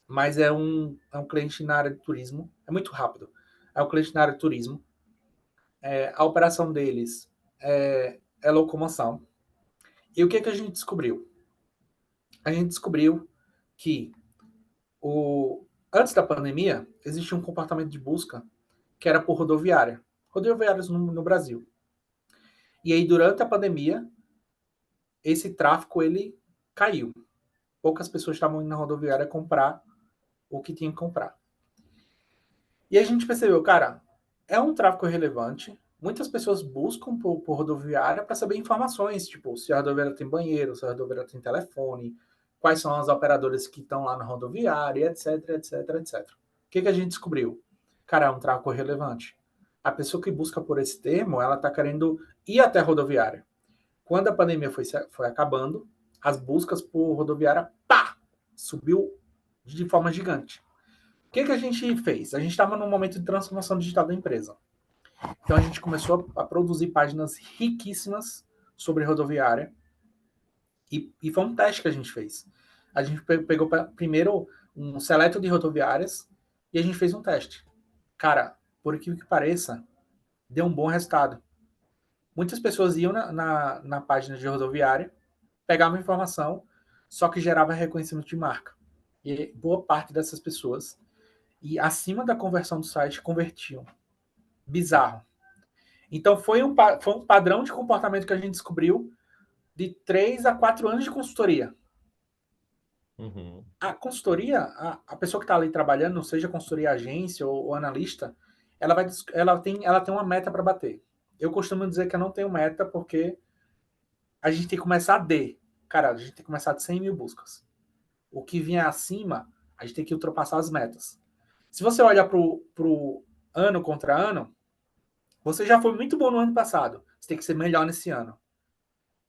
S2: mas é um cliente na área de turismo. É muito rápido. É um cliente na área de turismo. A operação deles é locomoção. E o que a gente descobriu? A gente descobriu que antes da pandemia existia um comportamento de busca que era por rodoviária. Rodoviárias no Brasil. E aí, durante a pandemia, esse tráfego ele caiu. Poucas pessoas estavam indo na rodoviária comprar o que tinham que comprar. E a gente percebeu, cara, é um tráfego relevante. Muitas pessoas buscam por rodoviária para saber informações, tipo, se a rodoviária tem banheiro, se a rodoviária tem telefone, quais são as operadoras que estão lá na rodoviária, etc, etc, etc. O que a gente descobriu? Cara, é um tráfego relevante. A pessoa que busca por esse termo, ela está querendo ir até a rodoviária. Quando a pandemia foi acabando, as buscas por rodoviária, pá, subiu de forma gigante. O que a gente fez? A gente estava num momento de transformação digital da empresa. Então a gente começou a produzir páginas riquíssimas sobre rodoviária e foi um teste que a gente fez. A gente pegou primeiro um seleto de rodoviárias e a gente fez um teste. Cara, por aquilo que pareça, deu um bom resultado. Muitas pessoas iam na página de rodoviária, pegavam informação, só que gerava reconhecimento de marca. E boa parte dessas pessoas, e acima da conversão do site, convertiam. Bizarro. Então foi um padrão de comportamento que a gente descobriu de 3 a 4 anos de consultoria.
S1: Uhum.
S2: A consultoria, a pessoa que está ali trabalhando, seja consultoria agência ou analista, ela tem uma meta para bater. Eu costumo dizer que eu não tenho meta porque a gente tem que começar cara, a gente tem que começar de 100 mil buscas. O que vier acima, a gente tem que ultrapassar as metas. Se você olha pro ano contra ano, você já foi muito bom no ano passado. Você tem que ser melhor nesse ano.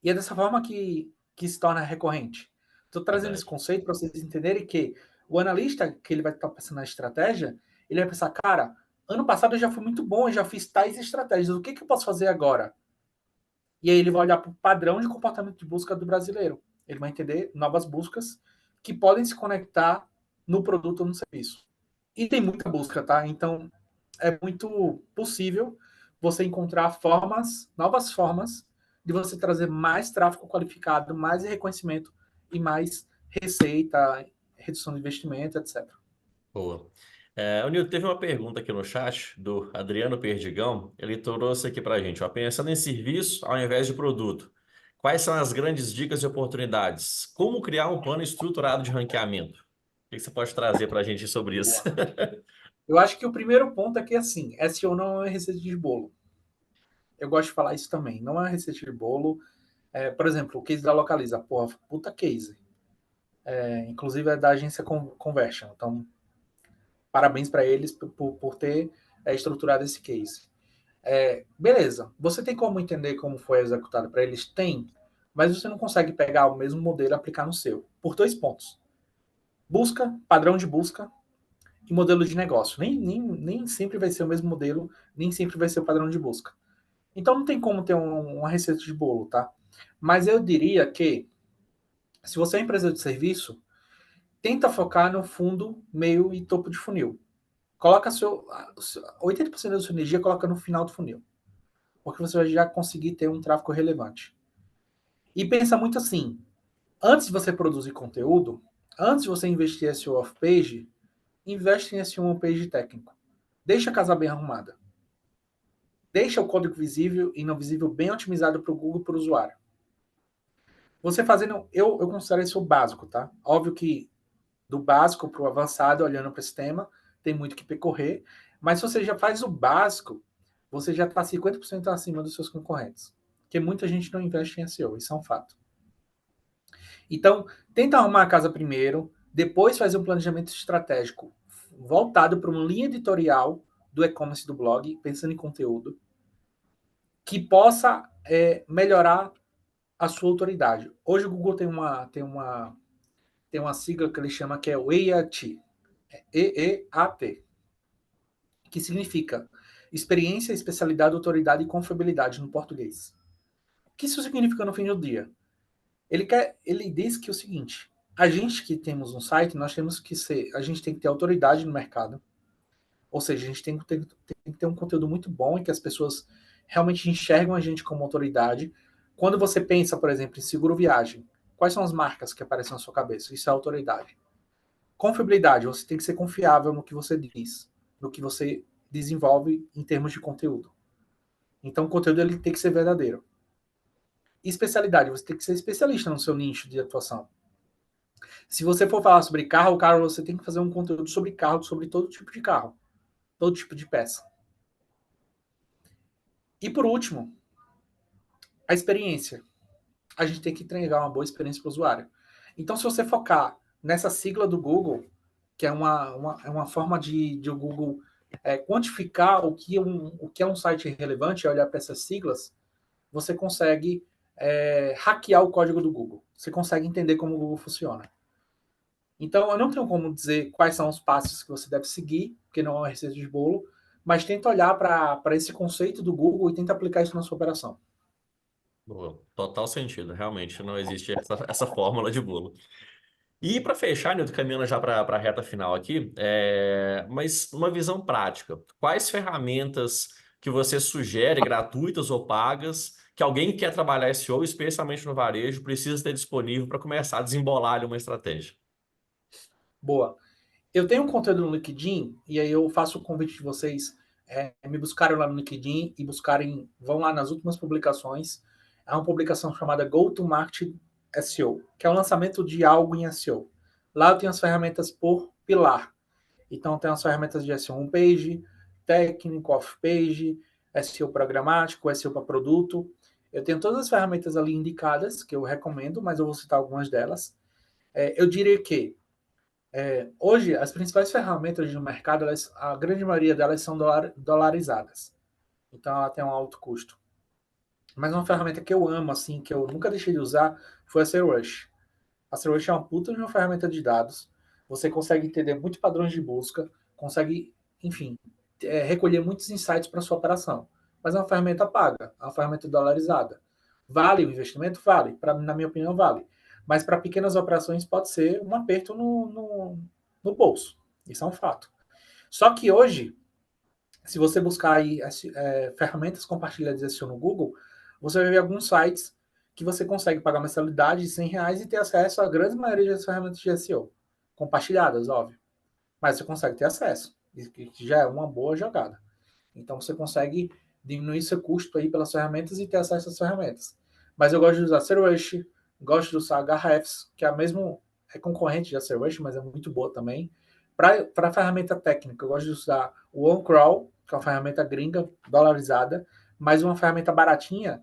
S2: E é dessa forma que se torna recorrente. Estou trazendo esse
S1: Verdade.
S2: conceito para vocês entenderem que o analista, que ele vai estar pensando na estratégia, ele vai pensar, cara, ano passado eu já fui muito bom, eu já fiz tais estratégias, o que eu posso fazer agora? E aí ele vai olhar para o padrão de comportamento de busca do brasileiro. Ele vai entender novas buscas que podem se conectar no produto ou no serviço. E tem muita busca, tá? Então é muito possível você encontrar novas formas de você trazer mais tráfego qualificado, mais reconhecimento e mais receita, redução de investimento, etc.
S1: Boa. O Nilton, teve uma pergunta aqui no chat do Adriano Perdigão. Ele trouxe aqui para a gente, ó, pensando em serviço ao invés de produto, quais são as grandes dicas e oportunidades? Como criar um plano estruturado de ranqueamento? O que você pode trazer para a gente sobre isso?
S2: Boa. Eu acho que o primeiro ponto é que, assim, SEO não é receita de bolo. Eu gosto de falar isso também. Não é receita de bolo. Por exemplo, o case da Localiza. Porra, puta case. Inclusive é da agência Conversion. Então, parabéns para eles por ter estruturado esse case. Beleza. Você tem como entender como foi executado para eles? Tem. Mas você não consegue pegar o mesmo modelo e aplicar no seu. Por dois pontos. Busca, padrão de busca e modelo de negócio. Nem sempre vai ser o mesmo modelo, nem sempre vai ser o padrão de busca. Então não tem como ter uma receita de bolo, tá? Mas eu diria que, se você é empresa de serviço, tenta focar no fundo, meio e topo de funil. Coloca 80% da sua energia coloca no final do funil, porque você vai já conseguir ter um tráfego relevante. E pensa muito assim, antes de você produzir conteúdo, antes de você investir em SEO off-page, investe em SEO on-page técnico. Deixa a casa bem arrumada. Deixa o código visível e não visível bem otimizado para o Google e para o usuário. Você fazendo, eu considero isso o básico, tá? Óbvio que do básico para o avançado, olhando para esse tema, tem muito que percorrer, mas se você já faz o básico, você já está 50% acima dos seus concorrentes. Porque muita gente não investe em SEO, isso é um fato. Então, tenta arrumar a casa primeiro, depois faz um planejamento estratégico voltado para uma linha editorial do e-commerce do blog, pensando em conteúdo, que possa melhorar a sua autoridade. Hoje o Google tem uma sigla que ele chama que é o EAT, EEAT, que significa experiência, especialidade, autoridade e confiabilidade no português. O que isso significa no fim do dia? Ele diz que é o seguinte: a gente que temos um site, a gente tem que ter autoridade no mercado. Ou seja, a gente tem que ter um conteúdo muito bom e que as pessoas realmente enxergam a gente como autoridade. Quando você pensa, por exemplo, em seguro viagem, quais são as marcas que aparecem na sua cabeça? Isso é autoridade. Confiabilidade, você tem que ser confiável no que você diz, no que você desenvolve em termos de conteúdo. Então, o conteúdo ele tem que ser verdadeiro. Especialidade, você tem que ser especialista no seu nicho de atuação. Se você for falar sobre carro, você tem que fazer um conteúdo sobre carro, sobre todo tipo de carro, todo tipo de peça. E por último, a experiência. A gente tem que entregar uma boa experiência para o usuário. Então, se você focar nessa sigla do Google, que é uma forma de o Google quantificar o que é um site relevante, olhar para essas siglas, você consegue hackear o código do Google. Você consegue entender como o Google funciona. Então, eu não tenho como dizer quais são os passos que você deve seguir, porque não é uma receita de bolo, mas tenta olhar para esse conceito do Google e tenta aplicar isso na sua operação.
S1: Boa. Total sentido. Realmente não existe essa fórmula de bolo. E para fechar, Nilton, caminhando já para a reta final aqui, mas uma visão prática. Quais ferramentas que você sugere, gratuitas ou pagas, que alguém que quer trabalhar SEO, especialmente no varejo, precisa ter disponível para começar a desembolar ali uma estratégia?
S2: Boa. Eu tenho um conteúdo no LinkedIn, e aí eu faço o convite de vocês me buscarem lá no LinkedIn e vão lá nas últimas publicações. É uma publicação chamada Go to Market SEO, que é o lançamento de algo em SEO. Lá eu tenho as ferramentas por pilar. Então tem as ferramentas de SEO on-page, técnico, off-page, SEO programático, SEO para produto. Eu tenho todas as ferramentas ali indicadas, que eu recomendo, mas eu vou citar algumas delas. Eu diria que hoje, as principais ferramentas do mercado, a grande maioria delas são dolarizadas. Então, ela tem um alto custo. Mas uma ferramenta que eu amo, assim, que eu nunca deixei de usar, foi a SEOrush. A SEOrush é uma puta de uma ferramenta de dados. Você consegue entender muitos padrões de busca, consegue, enfim, recolher muitos insights para sua operação. Mas é uma ferramenta paga, é uma ferramenta dolarizada. Vale o investimento? Vale. Na minha opinião, vale. Mas para pequenas operações pode ser um aperto no bolso. Isso é um fato. Só que hoje, se você buscar aí ferramentas compartilhadas de SEO no Google, você vai ver alguns sites que você consegue pagar mensalidade de R$ 100 e ter acesso à grande maioria das ferramentas de SEO, compartilhadas, óbvio. Mas você consegue ter acesso, que já é uma boa jogada. Então você consegue diminuir seu custo aí pelas ferramentas e ter acesso às ferramentas. Mas eu gosto de usar Serrush, gosto de usar Ahrefs, que é concorrente de Serrush, mas é muito boa também. Para ferramenta técnica, eu gosto de usar o OnCrawl, que é uma ferramenta gringa, dolarizada, mas uma ferramenta baratinha,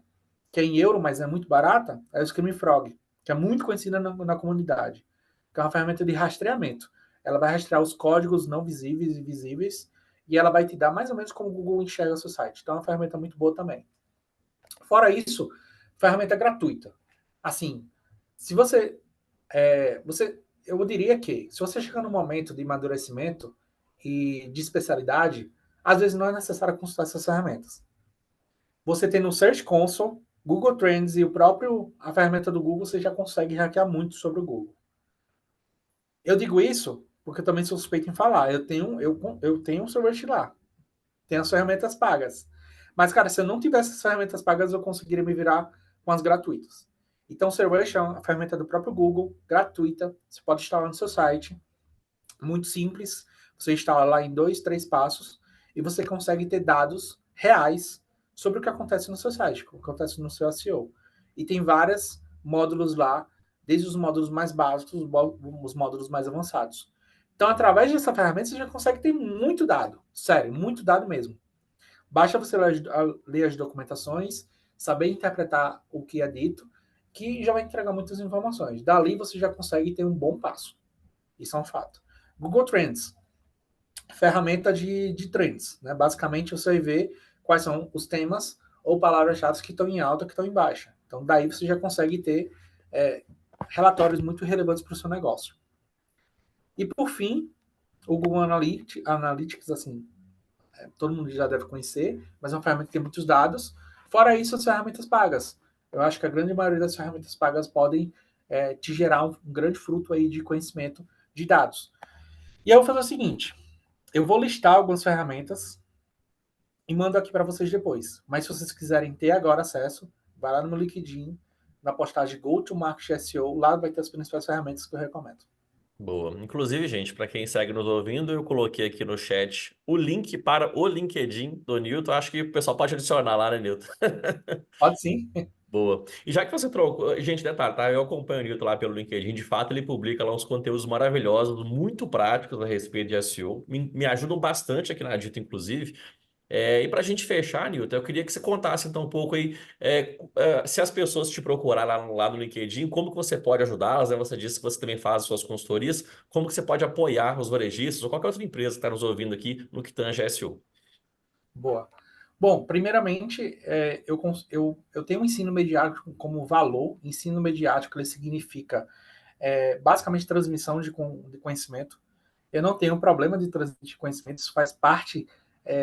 S2: que é em euro, mas é muito barata, é o Screaming Frog, que é muito conhecida na comunidade, que é uma ferramenta de rastreamento. Ela vai rastrear os códigos não visíveis e visíveis, e ela vai te dar mais ou menos como o Google enxerga o seu site. Então é uma ferramenta muito boa também. Fora isso, ferramenta gratuita. Assim, se você, eu diria que se você chegar no momento de amadurecimento e de especialidade, às vezes não é necessário consultar essas ferramentas. Você tem no Search Console, Google Trends e a ferramenta do Google, você já consegue hackear muito sobre o Google. Eu digo isso porque eu também sou suspeito em falar. Eu tenho um Search lá. Tem as ferramentas pagas. Mas, cara, se eu não tivesse as ferramentas pagas, eu conseguiria me virar com as gratuitas. Então, o Serrush é uma ferramenta do próprio Google, gratuita. Você pode instalar no seu site. Muito simples. Você instala lá em 2, 3 passos e você consegue ter dados reais sobre o que acontece no seu site, o que acontece no seu SEO. E tem vários módulos lá, desde os módulos mais básicos, os módulos mais avançados. Então, através dessa ferramenta, você já consegue ter muito dado. Sério, muito dado mesmo. Basta você ler as documentações, saber interpretar o que é dito, que já vai entregar muitas informações. Dali você já consegue ter um bom passo. Isso é um fato. Google Trends, ferramenta de trends. Né? Basicamente, você vai ver quais são os temas ou palavras-chave que estão em alta, que estão em baixa. Então, daí você já consegue ter relatórios muito relevantes para o seu negócio. E, por fim, o Google Analytics, assim, todo mundo já deve conhecer, mas é uma ferramenta que tem muitos dados. Fora isso, as ferramentas pagas. Eu acho que a grande maioria das ferramentas pagas podem te gerar um grande fruto aí de conhecimento de dados. E eu vou fazer o seguinte, eu vou listar algumas ferramentas e mando aqui para vocês depois. Mas se vocês quiserem ter agora acesso, vai lá no meu LinkedIn, na postagem Go to Market SEO, lá vai ter as principais ferramentas que eu recomendo.
S1: Boa. Inclusive, gente, para quem segue nos ouvindo, eu coloquei aqui no chat o link para o LinkedIn do Newton. Acho que o pessoal pode adicionar lá, né, Newton?
S2: Pode sim.
S1: Boa. E já que você trocou, gente, detalhe, tá? Eu acompanho o Newton lá pelo LinkedIn. De fato, ele publica lá uns conteúdos maravilhosos, muito práticos a respeito de SEO. Me ajudam bastante aqui na Dito, inclusive. E para a gente fechar, Newton, eu queria que você contasse então um pouco aí, se as pessoas te procurar lá no LinkedIn, como que você pode ajudá-las, né? Você disse que você também faz suas consultorias, como que você pode apoiar os varejistas ou qualquer outra empresa que está nos ouvindo aqui no que tange a SEO.
S2: Boa. Bom, primeiramente, eu tenho um ensino mediático como valor. Ensino mediático ele significa basicamente transmissão de conhecimento. Eu não tenho problema de transmitir conhecimento, isso faz parte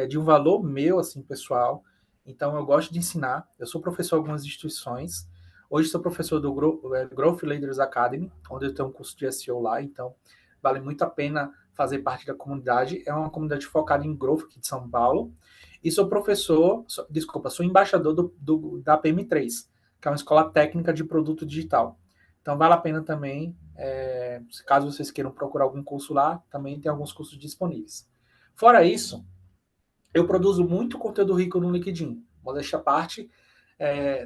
S2: de um valor meu, assim, pessoal. Então, eu gosto de ensinar. Eu sou professor de algumas instituições. Hoje sou professor do Growth Leaders Academy, onde eu tenho um curso de SEO lá. Então, vale muito a pena fazer parte da comunidade. É uma comunidade focada em growth aqui de São Paulo. E sou sou embaixador da PM3, que é uma escola técnica de produto digital. Então, vale a pena também, caso vocês queiram procurar algum curso lá, também tem alguns cursos disponíveis. Fora isso, eu produzo muito conteúdo rico no LinkedIn. Modéstia à parte,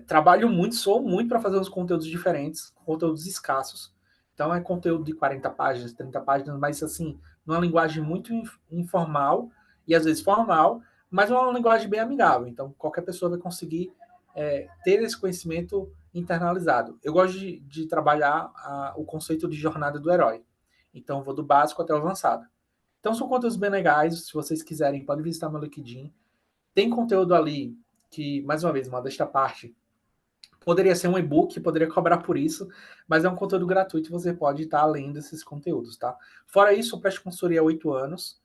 S2: trabalho muito, sou muito para fazer uns conteúdos diferentes, conteúdos escassos. Então, é conteúdo de 40 páginas, 30 páginas, mas assim, numa linguagem muito informal e às vezes formal, mas uma linguagem bem amigável. Então, qualquer pessoa vai conseguir ter esse conhecimento internalizado. Eu gosto de trabalhar o conceito de jornada do herói. Então, vou do básico até o avançado. Então, são conteúdos bem legais. Se vocês quiserem, podem visitar meu LinkedIn. Tem conteúdo ali que, mais uma vez, uma desta parte, poderia ser um e-book, poderia cobrar por isso, mas é um conteúdo gratuito e você pode estar além desses conteúdos, tá? Fora isso, eu presto consultoria há 8 anos.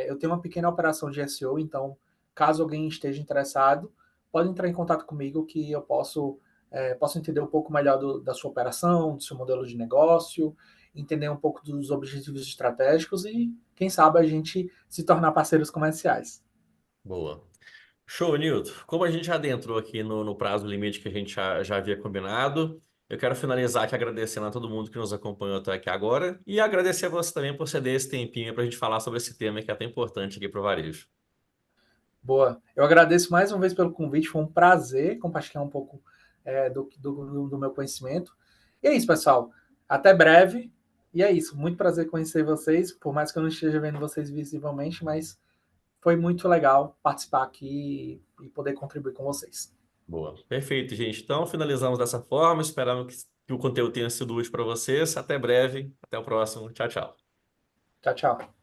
S2: Eu tenho uma pequena operação de SEO, então, caso alguém esteja interessado, pode entrar em contato comigo que eu posso entender um pouco melhor da sua operação, do seu modelo de negócio, entender um pouco dos objetivos estratégicos e, quem sabe, a gente se tornar parceiros comerciais.
S1: Boa. Show, Newton. Como a gente já adentrou aqui no prazo limite que a gente já havia combinado, Eu quero finalizar aqui agradecendo a todo mundo que nos acompanhou até aqui agora e agradecer a você também por ceder esse tempinho para a gente falar sobre esse tema que é tão importante aqui para o varejo.
S2: Boa. Eu agradeço mais uma vez pelo convite. Foi um prazer compartilhar um pouco do meu conhecimento. E é isso, pessoal. Até breve. E é isso. Muito prazer conhecer vocês. Por mais que eu não esteja vendo vocês visivelmente, mas foi muito legal participar aqui e poder contribuir com vocês.
S1: Boa. Perfeito, gente. Então, finalizamos dessa forma. Esperamos que o conteúdo tenha sido útil para vocês. Até breve. Até o próximo. Tchau, tchau.
S2: Tchau, tchau.